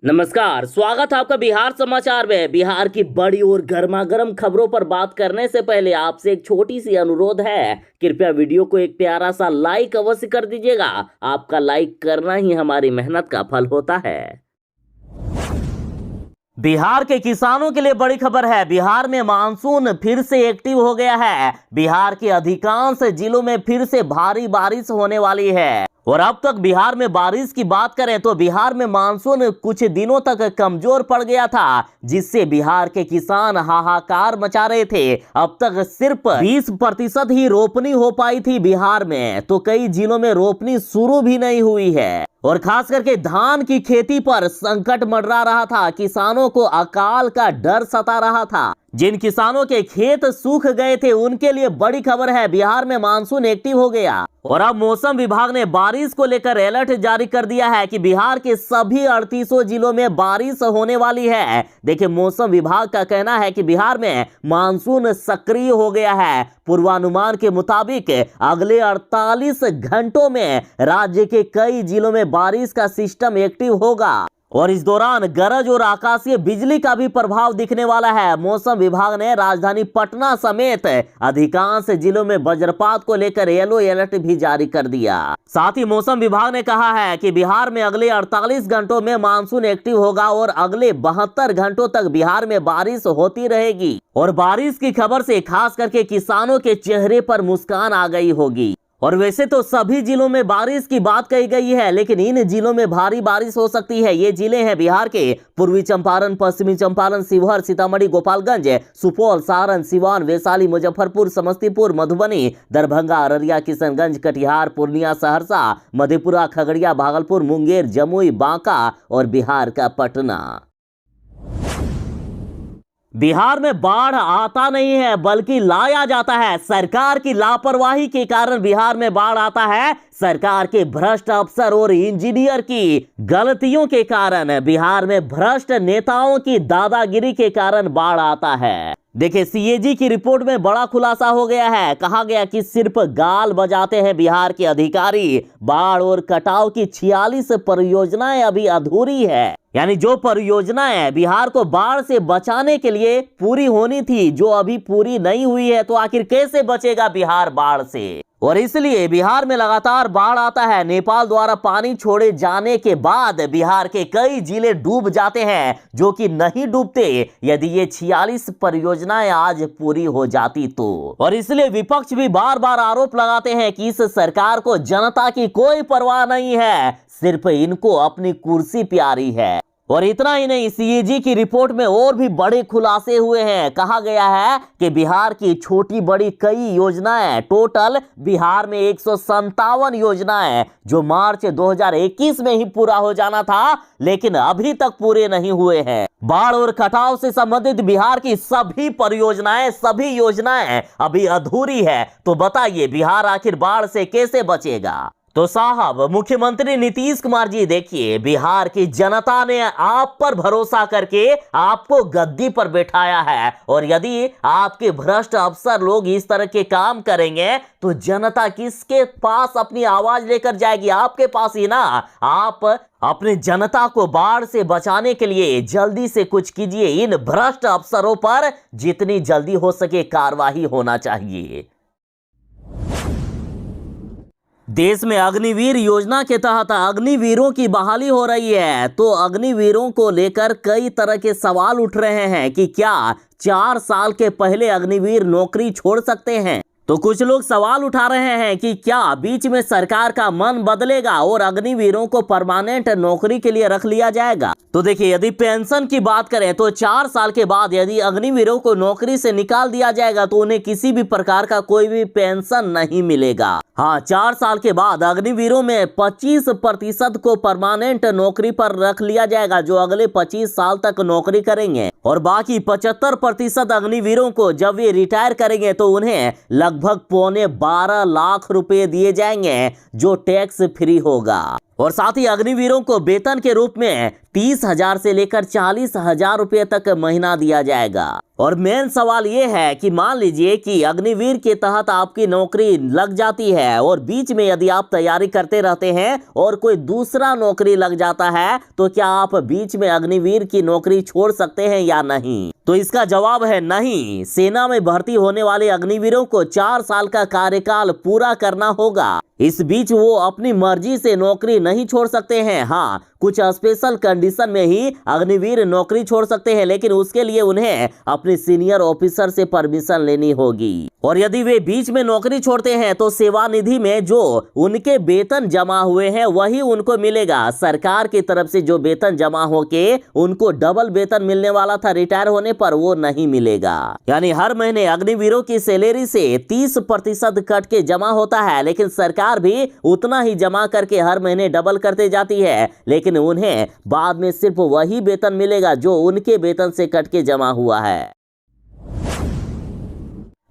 नमस्कार, स्वागत है आपका बिहार समाचार में। बिहार की बड़ी और गर्मागर्म खबरों पर बात करने से पहले आपसे एक छोटी सी अनुरोध है। कृपया वीडियो को एक प्यारा सा लाइक अवश्य कर दीजिएगा। आपका लाइक करना ही हमारी मेहनत का फल होता है। बिहार के किसानों के लिए बड़ी खबर है। बिहार में मानसून फिर से एक्टिव हो गया है। बिहार के अधिकांश जिलों में फिर से भारी बारिश होने वाली है। और अब तक बिहार में बारिश की बात करें तो बिहार में मानसून कुछ दिनों तक कमजोर पड़ गया था, जिससे बिहार के किसान हाहाकार मचा रहे थे। अब तक सिर्फ 20% ही रोपनी हो पाई थी बिहार में, तो कई जिलों में रोपनी शुरू भी नहीं हुई है। और खास करके धान की खेती पर संकट मंडरा रहा था। किसानों को अकाल का डर सता रहा था। जिन किसानों के खेत सूख गए थे उनके लिए बड़ी खबर है, बिहार में मानसून एक्टिव हो गया। और अब मौसम विभाग ने बारिश को लेकर अलर्ट जारी कर दिया है कि बिहार के सभी 38 जिलों में बारिश होने वाली है। देखिए, मौसम विभाग का कहना है कि बिहार में मानसून सक्रिय हो गया है। पूर्वानुमान के मुताबिक अगले 48 घंटों में राज्य के कई जिलों में बारिश का सिस्टम एक्टिव होगा और इस दौरान गरज और आकाशीय बिजली का भी प्रभाव दिखने वाला है। मौसम विभाग ने राजधानी पटना समेत अधिकांश जिलों में वज्रपात को लेकर येलो अलर्ट भी जारी कर दिया। साथ ही मौसम विभाग ने कहा है कि बिहार में अगले 48 घंटों में मानसून एक्टिव होगा और अगले 72 घंटों तक बिहार में बारिश होती रहेगी। और बारिश की खबर से खास करके किसानों के चेहरे पर मुस्कान आ गई होगी। और वैसे तो सभी जिलों में बारिश की बात कही गई है, लेकिन इन जिलों में भारी बारिश हो सकती है। ये जिले हैं बिहार के पूर्वी चंपारण, पश्चिमी चंपारण, शिवहर, सीतामढ़ी, गोपालगंज, सुपौल, सारण, सिवान, वैशाली, मुजफ्फरपुर, समस्तीपुर, मधुबनी, दरभंगा, अररिया, किशनगंज, कटिहार, पूर्णिया, सहरसा, मधेपुरा, खगड़िया, भागलपुर, मुंगेर, जमुई, बांका और बिहार का पटना। बिहार में बाढ़ आता नहीं है बल्कि लाया जाता है। सरकार की लापरवाही के कारण बिहार में बाढ़ आता है। सरकार के भ्रष्ट अफसर और इंजीनियर की गलतियों के कारण, बिहार में भ्रष्ट नेताओं की दादागिरी के कारण बाढ़ आता है। देखिए, सीएजी की रिपोर्ट में बड़ा खुलासा हो गया है। कहा गया कि सिर्फ गाल बजाते हैं बिहार के अधिकारी। बाढ़ और कटाव की 46 परियोजनाएं अभी अधूरी है। यानी जो परियोजनाएं बिहार को बाढ़ से बचाने के लिए पूरी होनी थी, जो अभी पूरी नहीं हुई है, तो आखिर कैसे बचेगा बिहार बाढ़ से। और इसलिए बिहार में लगातार बाढ़ आता है। नेपाल द्वारा पानी छोड़े जाने के बाद बिहार के कई जिले डूब जाते हैं, जो कि नहीं डूबते यदि ये 46 परियोजनाएं आज पूरी हो जाती तो। और इसलिए विपक्ष भी बार बार आरोप लगाते हैं कि इस सरकार को जनता की कोई परवाह नहीं है, सिर्फ इनको अपनी कुर्सी प्यारी है। और इतना ही नहीं, सीएजी की रिपोर्ट में और भी बड़े खुलासे हुए हैं। कहा गया है कि बिहार की छोटी बड़ी कई योजनाएं, टोटल बिहार में 157 योजनाएं जो मार्च 2021 में ही पूरा हो जाना था, लेकिन अभी तक पूरे नहीं हुए हैं। बाढ़ और कटाव से संबंधित बिहार की सभी परियोजनाएं, सभी योजनाएं अभी अधूरी है। तो बताइए, बिहार आखिर बाढ़ से कैसे बचेगा। तो साहब, मुख्यमंत्री नीतीश कुमार जी, देखिए, बिहार की जनता ने आप पर भरोसा करके आपको गद्दी पर बैठाया है। और यदि आपके भ्रष्ट अफसर लोग इस तरह के काम करेंगे तो जनता किसके पास अपनी आवाज लेकर जाएगी? आपके पास ही ना। आप अपने जनता को बाढ़ से बचाने के लिए जल्दी से कुछ कीजिए। इन भ्रष्ट अफसरों पर जितनी जल्दी हो सके कार्रवाई होना चाहिए। देश में अग्निवीर योजना के तहत अग्निवीरों की बहाली हो रही है। तो अग्निवीरों को लेकर कई तरह के सवाल उठ रहे हैं कि क्या 4 साल के पहले अग्निवीर नौकरी छोड़ सकते हैं। तो कुछ लोग सवाल उठा रहे हैं कि क्या बीच में सरकार का मन बदलेगा और अग्निवीरों को परमानेंट नौकरी के लिए रख लिया जाएगा। तो देखिए, यदि पेंशन की बात करें तो 4 साल के बाद यदि अग्निवीरों को नौकरी से निकाल दिया जाएगा तो उन्हें किसी भी प्रकार का कोई भी पेंशन नहीं मिलेगा। हाँ, 4 साल के बाद अग्निवीरों में 25% को परमानेंट नौकरी पर रख लिया जाएगा, जो अगले 25 साल तक नौकरी करेंगे। और बाकी 75% अग्निवीरों को जब वे रिटायर करेंगे तो उन्हें लगभग 12.25 लाख रुपए दिए जाएंगे, जो टैक्स फ्री होगा। और साथ ही अग्निवीरों को वेतन के रूप में 30,000 से लेकर 40,000 रुपए तक महीना दिया जाएगा। और मेन सवाल ये है कि मान लीजिए कि अग्निवीर के तहत आपकी नौकरी लग जाती है और बीच में यदि आप तैयारी करते रहते हैं और कोई दूसरा नौकरी लग जाता है तो क्या आप बीच में अग्निवीर की नौकरी छोड़ सकते हैं या नहीं? तो इसका जवाब है नहीं। सेना में भर्ती होने वाले अग्निवीरों को 4 साल का कार्यकाल पूरा करना होगा। इस बीच वो अपनी मर्जी से नौकरी नहीं छोड़ सकते हैं। हाँ, कुछ स्पेशल कंडीशन में ही अग्निवीर नौकरी छोड़ सकते हैं, लेकिन उसके लिए उन्हें अपने सीनियर ऑफिसर से परमिशन लेनी होगी। और यदि वे बीच में नौकरी छोड़ते हैं तो सेवानिधि में जो उनके वेतन जमा हुए हैं वही उनको मिलेगा। सरकार की तरफ से जो वेतन जमा होके उनको डबल वेतन मिलने वाला था रिटायर होने पर, वो नहीं मिलेगा। यानी हर महीने अग्निवीरों की सैलरी से 30% कट के जमा होता है, लेकिन सरकार भी उतना ही जमा करके हर महीने डबल करते जाती है, लेकिन उन्हें बाद में सिर्फ वही वेतन मिलेगा जो उनके वेतन से कट के जमा हुआ है।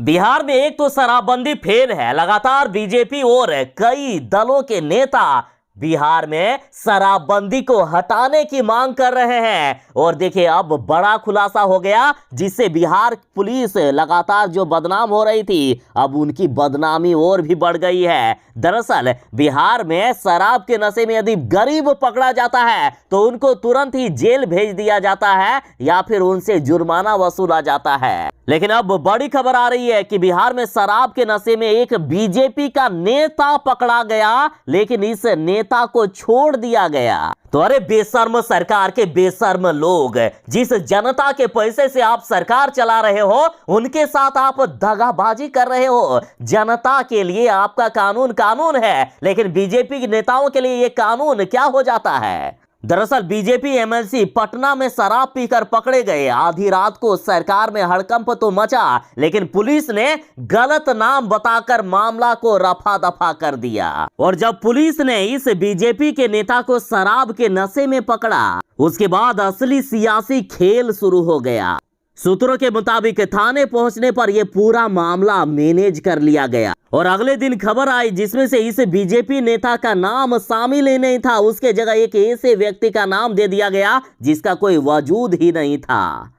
बिहार में एक तो शराबबंदी फेल है। लगातार बीजेपी और कई दलों के नेता बिहार में शराबबंदी को हटाने की मांग कर रहे हैं। और देखिए अब बड़ा खुलासा हो गया, जिससे बिहार पुलिस लगातार जो बदनाम हो रही थी अब उनकी बदनामी और भी बढ़ गई है। दरअसल बिहार में शराब के नशे में यदि गरीब पकड़ा जाता है तो उनको तुरंत ही जेल भेज दिया जाता है या फिर उनसे जुर्माना वसूला जाता है। लेकिन अब बड़ी खबर आ रही है कि बिहार में शराब के नशे में एक बीजेपी का नेता पकड़ा गया, लेकिन इस नेता को छोड़ दिया गया। तो अरे बेशर्म सरकार के बेशर्म लोग, जिस जनता के पैसे से आप सरकार चला रहे हो उनके साथ आप दगाबाजी कर रहे हो। जनता के लिए आपका कानून कानून है, लेकिन बीजेपी के नेताओं के लिए ये कानून क्या हो जाता है। दरअसल बीजेपी एमएलसी पटना में शराब पीकर पकड़े गए। आधी रात को सरकार में हड़कंप तो मचा, लेकिन पुलिस ने गलत नाम बताकर मामला को रफा दफा कर दिया। और जब पुलिस ने इस बीजेपी के नेता को शराब के नशे में पकड़ा, उसके बाद असली सियासी खेल शुरू हो गया। सूत्रों के मुताबिक थाने पहुंचने पर यह पूरा मामला मैनेज कर लिया गया और अगले दिन खबर आई जिसमें से इस बीजेपी नेता का नाम शामिल ही नहीं था। उसके जगह एक ऐसे व्यक्ति का नाम दे दिया गया जिसका कोई वजूद ही नहीं था।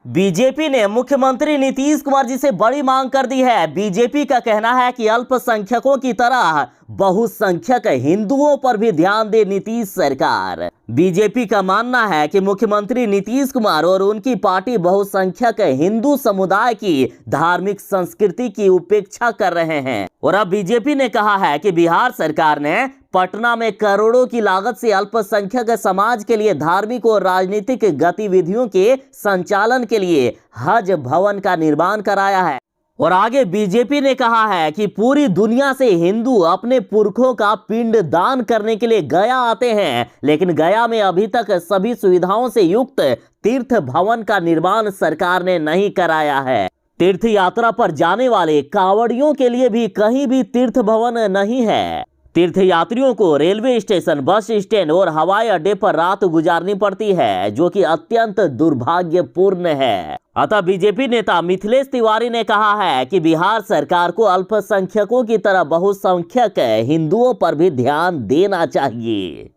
बीजेपी ने मुख्यमंत्री नीतीश कुमार जी से बड़ी मांग कर दी है। बीजेपी का कहना है कि अल्पसंख्यकों की तरह बहुसंख्यक हिंदुओं पर भी ध्यान दे नीतीश सरकार। बीजेपी का मानना है कि मुख्यमंत्री नीतीश कुमार और उनकी पार्टी बहुसंख्यक हिंदू समुदाय की धार्मिक संस्कृति की उपेक्षा कर रहे हैं। और अब बीजेपी ने कहा है कि बिहार सरकार ने पटना में करोड़ों की लागत से अल्पसंख्यक समाज के लिए धार्मिक और राजनीतिक गतिविधियों के संचालन के लिए हज भवन का निर्माण कराया है। और आगे बीजेपी ने कहा है कि पूरी दुनिया से हिंदू अपने पुरखों का पिंड दान करने के लिए गया आते हैं, लेकिन गया में अभी तक सभी सुविधाओं से युक्त तीर्थ भवन का निर्माण सरकार ने नहीं कराया है। तीर्थ यात्रा पर जाने वाले कांवड़ियों के लिए भी कहीं भी तीर्थ भवन नहीं है। तीर्थ यात्रियों को रेलवे स्टेशन, बस स्टैंड और हवाई अड्डे पर रात गुजारनी पड़ती है, जो कि अत्यंत दुर्भाग्यपूर्ण है। अतः बीजेपी नेता मिथिलेश तिवारी ने कहा है कि बिहार सरकार को अल्पसंख्यकों की तरह बहुसंख्यक हिंदुओं पर भी ध्यान देना चाहिए।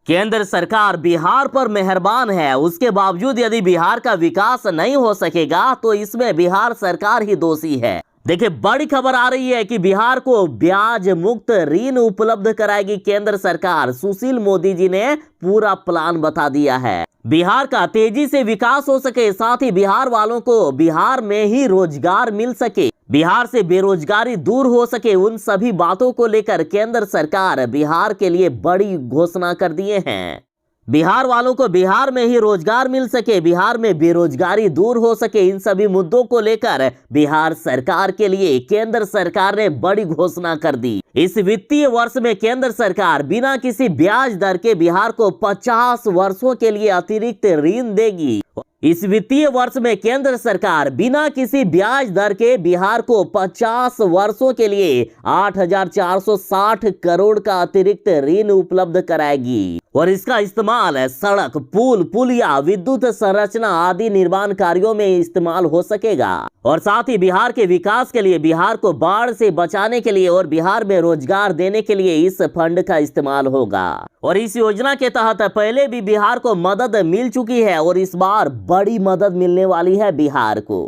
केंद्र सरकार बिहार पर मेहरबान है, उसके बावजूद यदि बिहार का विकास नहीं हो सकेगा तो इसमें बिहार सरकार ही दोषी है। देखिए बड़ी खबर आ रही है कि बिहार को ब्याज मुक्त ऋण उपलब्ध कराएगी केंद्र सरकार। सुशील मोदी जी ने पूरा प्लान बता दिया है। बिहार का तेजी से विकास हो सके, साथ ही बिहार वालों को बिहार में ही रोजगार मिल सके, बिहार से बेरोजगारी दूर हो सके, उन सभी बातों को लेकर केंद्र सरकार बिहार के लिए बड़ी घोषणा कर दिए हैं। बिहार वालों को बिहार में ही रोजगार मिल सके, बिहार में बेरोजगारी दूर हो सके, इन सभी मुद्दों को लेकर बिहार सरकार के लिए केंद्र सरकार ने बड़ी घोषणा कर दी। इस वित्तीय वर्ष में केंद्र सरकार बिना किसी ब्याज दर के बिहार को 50 वर्षों के लिए अतिरिक्त ऋण देगी। इस वित्तीय वर्ष में केंद्र सरकार बिना किसी ब्याज दर के बिहार को 50 वर्षों के लिए 8,460 करोड़ का अतिरिक्त ऋण उपलब्ध कराएगी और इसका इस्तेमाल सड़क, पुल, पुलिया, विद्युत संरचना आदि निर्माण कार्यों में इस्तेमाल हो सकेगा। और साथ ही बिहार के विकास के लिए, बिहार को बाढ़ से बचाने के लिए और बिहार में रोजगार देने के लिए इस फंड का इस्तेमाल होगा। और इस योजना के तहत पहले भी बिहार को मदद मिल चुकी है और इस बार बड़ी मदद मिलने वाली है बिहार को।